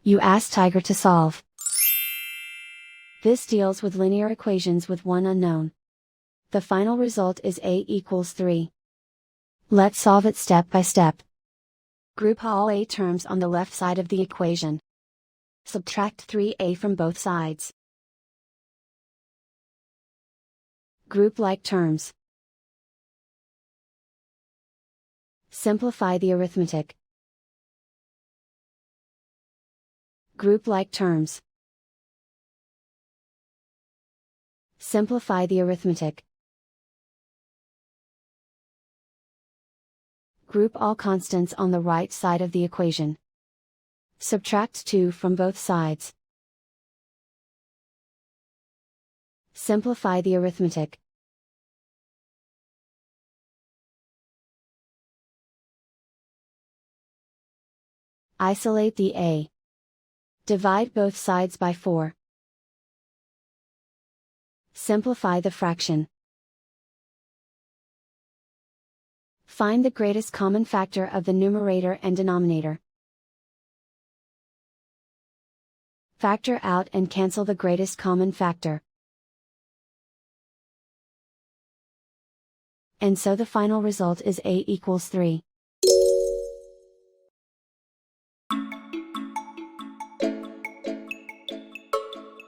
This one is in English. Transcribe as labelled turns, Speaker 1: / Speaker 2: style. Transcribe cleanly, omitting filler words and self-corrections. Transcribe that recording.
Speaker 1: You ask Tiger to solve. This deals with linear equations with one unknown. The final result is a equals 3. Let's solve it step by step. Group all a terms on the left side of the equation. Subtract 3a from both sides. Group like terms. Simplify the arithmetic. Group like terms. Simplify the arithmetic. Group all constants on the right side of the equation. Subtract 2 from both sides. Simplify the arithmetic. Isolate the a. Divide both sides by 4. Simplify the fraction. Find the greatest common factor of the numerator and denominator. Factor out and cancel the greatest common factor. And so the final result is a equals 3.